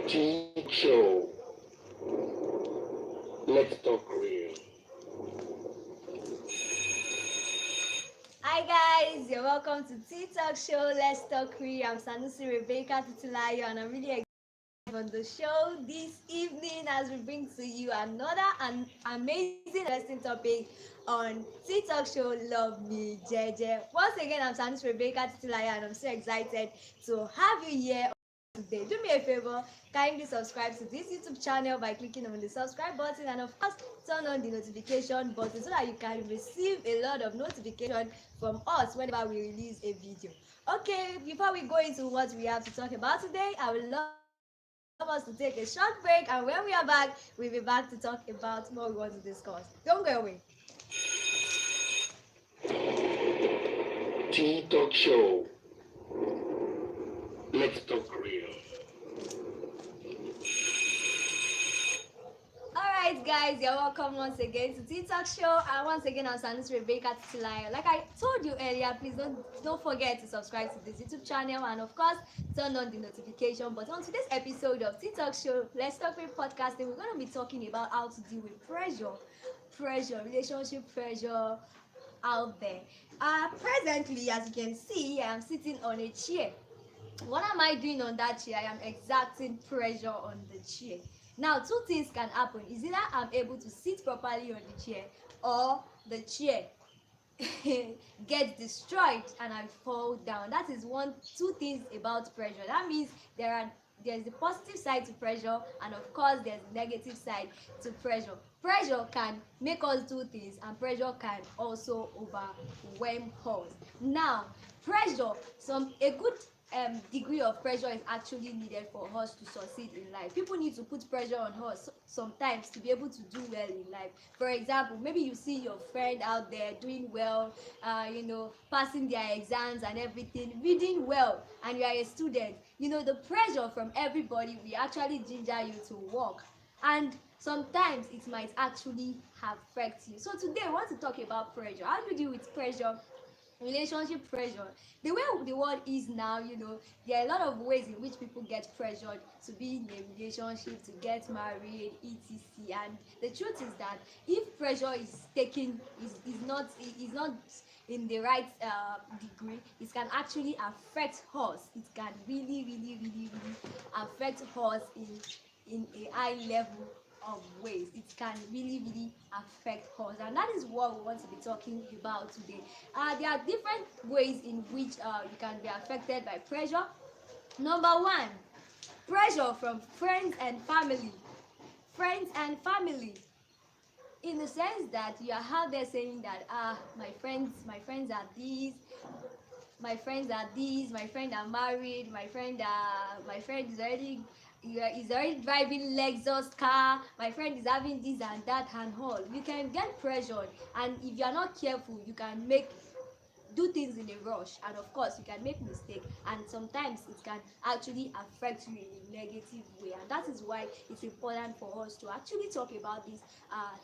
Tea Show. Let's talk real. Hi guys, you're welcome to Tea Talk Show. Let's talk real. I'm Sanusi Rebecca Titilayo, and I'm really excited on the show this evening as we bring to you another amazing interesting topic on Tea Talk Show. Love me, Jeje. Once again, I'm Sanusi Rebecca Titilayo, and I'm so excited to have you here today. Do me a favor, kindly subscribe to this YouTube channel by clicking on the subscribe button, and of course turn on the notification button so that you can receive a lot of notification from us whenever we release a video. Okay, before we go into what we have to talk about today, I would love us to take a short break, and when we are back, we'll be back to talk about more we want to discuss. Don't go away. Tea Talk Show. Let's talk real. Alright guys, you're welcome once again to Tea Talk Show, and once again I'm Sanusi Rebecca Titilayo. Like I told you earlier, please don't forget to subscribe to this YouTube channel, and of course turn on the notification button. On today's episode of Tea Talk Show, Let's Talk Real Podcasting, we're going to be talking about how to deal with pressure, relationship pressure out there. Presently, as you can see, I am sitting on a chair. What am I doing on that chair? I am exerting pressure on the chair. Now, two things can happen. Is either I'm able to sit properly on the chair, or the chair gets destroyed and I fall down. That is two things about pressure. That means there's the positive side to pressure, and of course there's the negative side to pressure. Pressure can make us do things, and pressure can also overwhelm us. Now, pressure, a good degree of pressure is actually needed for us to succeed in life. People need to put pressure on us sometimes to be able to do well in life. For example, maybe you see your friend out there doing well, passing their exams and everything, reading well, and you are a student. The pressure from everybody will actually ginger you to work, and sometimes it might actually affect you. So today we want to talk about pressure. How do you deal with pressure? Relationship pressure. The way the world is now, there are a lot of ways in which people get pressured to be in a relationship, to get married, etc. And the truth is that if pressure is taken, is not in the right degree, it can actually affect us. It can really affect us in a high level of ways. It can really affect us, and that is what we want to be talking about today. There are different ways in which you can be affected by pressure. Number one, pressure from friends and family. Friends and family, in the sense that you are out there saying that my friends are these, my friend are married, my friend is already driving Lexus car, my friend is having this and that and all. You can get pressured, and if you are not careful, you can do things in a rush, and of course you can make mistakes, and sometimes it can actually affect you in a negative way. And that is why it's important for us to actually talk about this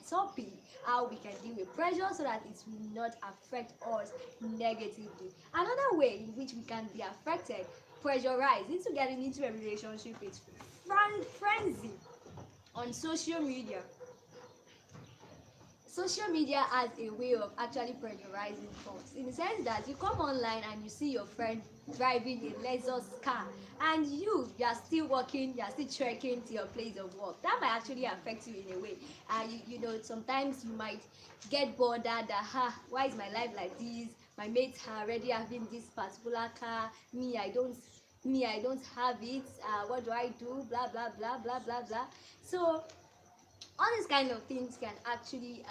topic, how we can deal with pressure so that it will not affect us negatively. Another way in which we can be affected, pressurized into getting into a relationship, is frenzy on social media. Social media has a way of actually pressurizing us, in the sense that you come online and you see your friend driving a Lexus car, and you are still working, you are still trekking to your place of work. That might actually affect you in a way. Sometimes you might get bothered that why is my life like this? My mates are already having this particular car, me I don't have it. What do I do? Blah blah blah blah blah blah. So all these kind of things can actually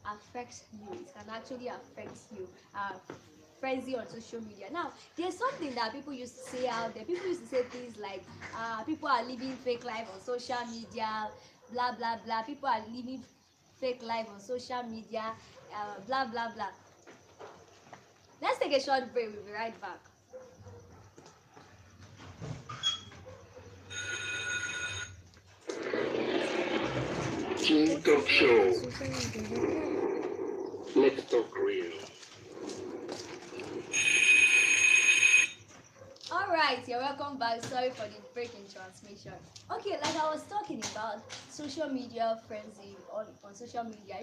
affect you. It can actually affect you. Frenzy on social media. Now, there's something that people used to say out there. People used to say things like people are living fake life on social media, blah blah blah. People are living fake life on social media, blah blah blah. Let's take a short break. We'll be right back. Tea Talk Show. Let's talk real. Alright, you're welcome back. Sorry for the break in transmission. Okay, like I was talking about social media frenzy on social media,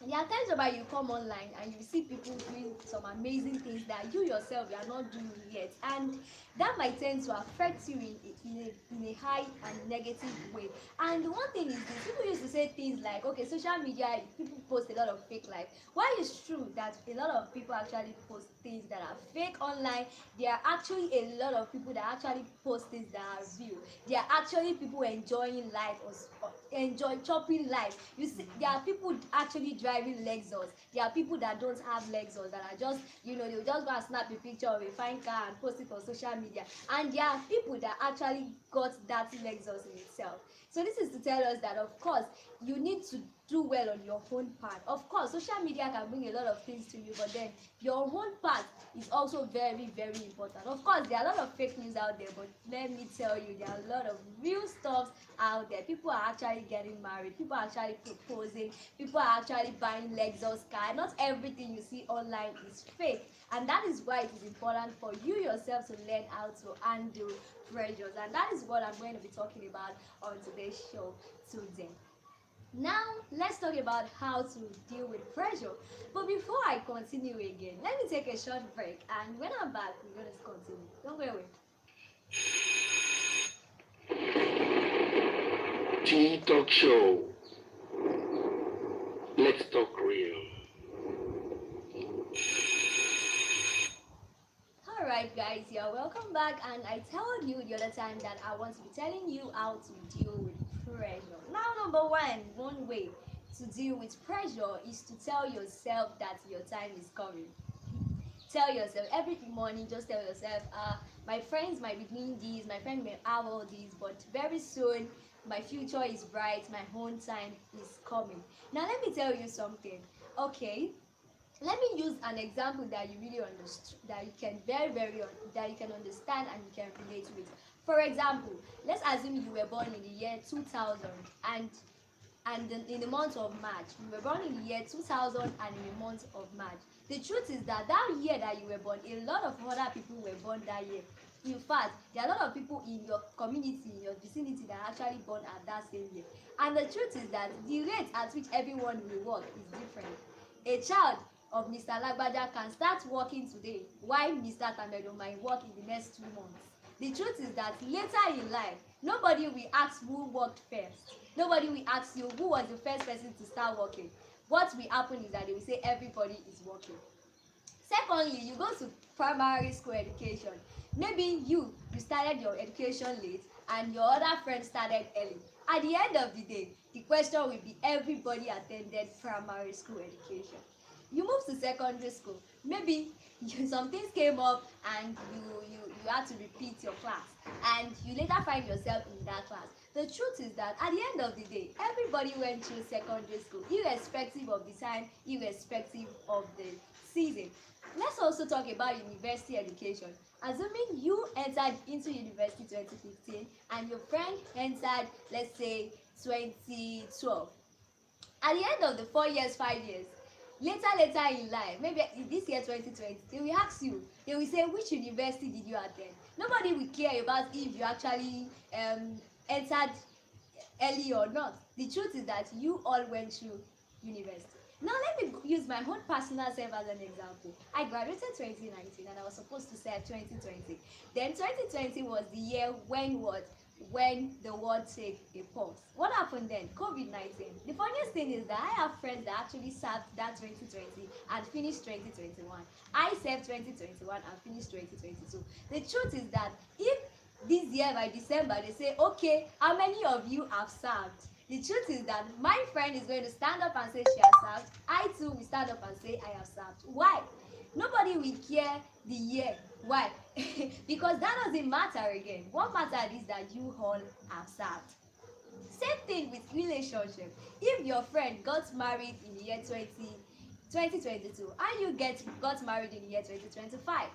there are times whereby you come online and you see people doing some amazing things that you yourself you are not doing yet, and that might tend to affect you in a high and negative way. And one thing is this: people used to say things like, okay, social media, people post a lot of fake life. While it's true that a lot of people actually post things that are fake online, there are actually a lot of people that actually post things that are real. There are actually people enjoying life or enjoy chopping life. You see, there are people actually driving Lexus. There are people that don't have Lexus, that are just, they'll just go and snap a picture of a fine car and post it on social media. And there are people that actually got that Lexus in itself. So this is to tell us that, of course, you need to do well on your own part. Of course, social media can bring a lot of things to you, but then your own part is also very, very important. Of course, there are a lot of fake news out there, but let me tell you, there are a lot of real stuff out there. People are actually getting married, people are actually proposing, people are actually buying Lexus car. Not everything you see online is fake, and that is why it is important for you yourself to learn how to handle pressures, and that is what I'm going to be talking about on today's show today. Now, let's talk about how to deal with pressure. But before I continue again, let me take a short break, and when I'm back, we're going to continue. Don't go away. Tea Talk Show. Let's talk real. Alright guys, you're welcome back, and I told you the other time that I want to be telling you how to deal with pressure. Now, number one way to deal with pressure is to tell yourself that your time is coming. Tell yourself every morning, just tell yourself, my friends might be doing this, my friend may have all this, but very soon my future is bright, my own time is coming. Now let me tell you something. Okay, let me use an example that you really understand, that you can that you can understand and you can relate with. For example, let's assume you were born in the year 2000, and in the month of March. You were born in the year 2000 and in the month of March. The truth is that year that you were born, a lot of other people were born that year. In fact, there are a lot of people in your community, in your vicinity, that are actually born at that same year. And the truth is that the rate at which everyone will work is different. A child of Mr. Lagbaja can start working today, while Mr. Tamedo might work in the next 2 months. The truth is that later in life, nobody will ask who worked first. Nobody will ask you who was the first person to start working. What will happen is that they will say everybody is working. Secondly, you go to primary school education. Maybe you started your education late and your other friends started early. At the end of the day, the question will be, everybody attended primary school education. You move to secondary school. Maybe some things came up and you had to repeat your class, and you later find yourself in that class. The truth is that at the end of the day, everybody went through secondary school, irrespective of the time, irrespective of the season. Let's also talk about university education. Assuming you entered into university 2015 and your friend entered, let's say, 2012. At the end of the 4 years, 5 years, later in life, maybe this year 2020, they will ask you, they will say, which university did you attend? Nobody will care about if you actually entered early or not. The truth is that you all went through university. Now let me use my own personal self as an example. I graduated 2019 and I was supposed to serve 2020. Then 2020 was the year when the world take a pause. What happened then? COVID-19. The funniest thing is that I have friends that actually served that 2020 and finished 2021. I served 2021 and finished 2022. The truth is that if this year by December they say, okay, how many of you have served? The truth is that my friend is going to stand up and say she has served. I too will stand up and say I have served. Why? Nobody will care the year. Why? Because that doesn't matter again. What matters is that you all have served. Same thing with relationship. If your friend got married in the year 2022 and you got married in the year 2025,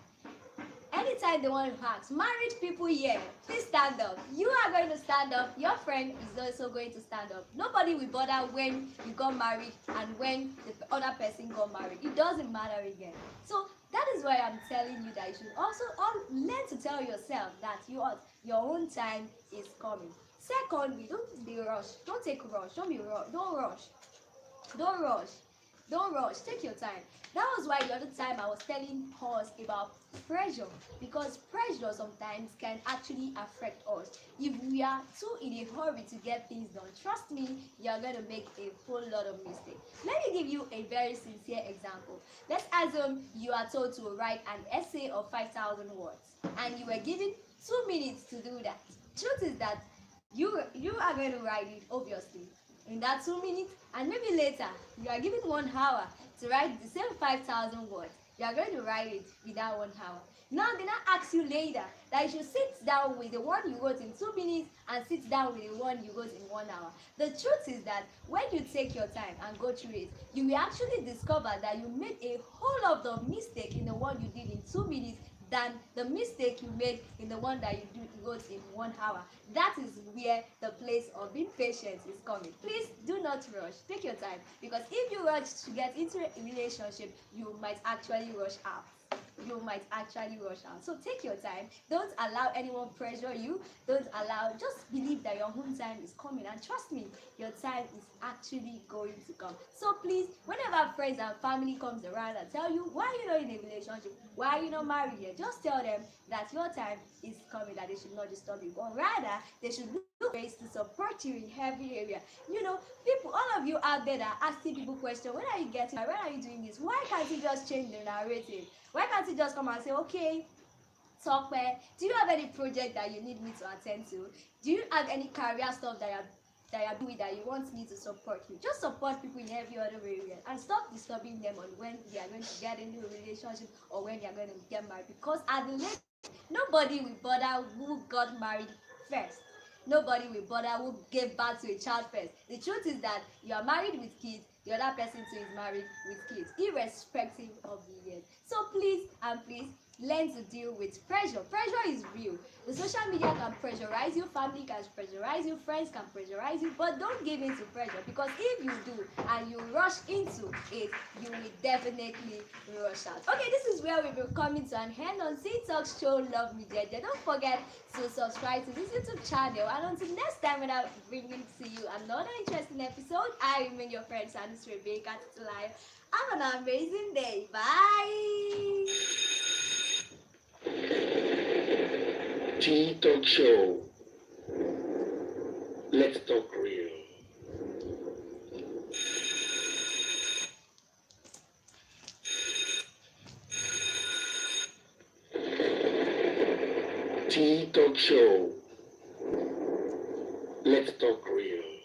anytime they want to ask, married people here, please stand up. You are going to stand up. Your friend is also going to stand up. Nobody will bother when you got married and when the other person got married. It doesn't matter again. So that is why I'm telling you that you should also learn to tell yourself that your own time is coming. Secondly, don't be rushed. Don't take rush. Don't be rush. Don't rush. Don't rush. Don't rush. Take your time. That was why the other time I was telling us about pressure, because pressure sometimes can actually affect us. If we are too in a hurry to get things done, trust me, you are going to make a whole lot of mistakes. Let me give you a very sincere example. Let's assume you are told to write an essay of 5,000 words and you were given 2 minutes to do that. Truth is that you are going to write it, obviously, in that 2 minutes, and maybe later you are given 1 hour to write the same 5,000 words. You are going to write it in that 1 hour. Now they now ask you later that you should sit down with the one you wrote in 2 minutes and sit down with the one you wrote in 1 hour. The truth is that when you take your time and go through it, you will actually discover that you made a whole lot of mistake in the one you did in 2 minutes than the mistake you made in the one that you wrote in 1 hour. That is where the place of being patient is coming. Please do not rush. Take your time, because if you rush to get into a relationship, you might actually rush out. So take your time. Don't allow anyone pressure you. Just believe that your own time is coming, and trust me, your time is actually going to come. So please, whenever friends and family comes around and tell you why you're not in a relationship, why you're not married yet, just tell them that your time is coming, that they should not disturb you, but rather they should look ways to support you in every area. People, all of you out there that are asking people questions, when are you getting married? When are you doing this? Why can't you just change the narrative? Why can't you just come and say, okay, Tokwe, do you have any project that you need me to attend to? Do you have any career stuff that you're doing that you want me to support you? Just support people in every other area and stop disturbing them on when they are going to get into a relationship or when they are going to get married. Because at the late, nobody will bother who got married first. Nobody will bother who gave birth to a child first. The truth is that you are married with kids, the other person too is married with kids, irrespective of the years. So please and please learn to deal with pressure. Pressure is real. The social media can pressurize you, family can pressurize you, friends can pressurize you, but don't give in to pressure, because if you do and you rush into it, you will definitely rush out. Okay, this is where we'll be coming to an end on C Talk Show Love Me Jeje. Don't forget to subscribe to this YouTube channel, and until next time when I'm bringing to you another interesting episode, I remain your friend Sandis Rebecca Titulayo. Have an amazing day. Bye. Tea Talk Show. Let's talk real. Tea Talk Show. Let's talk real.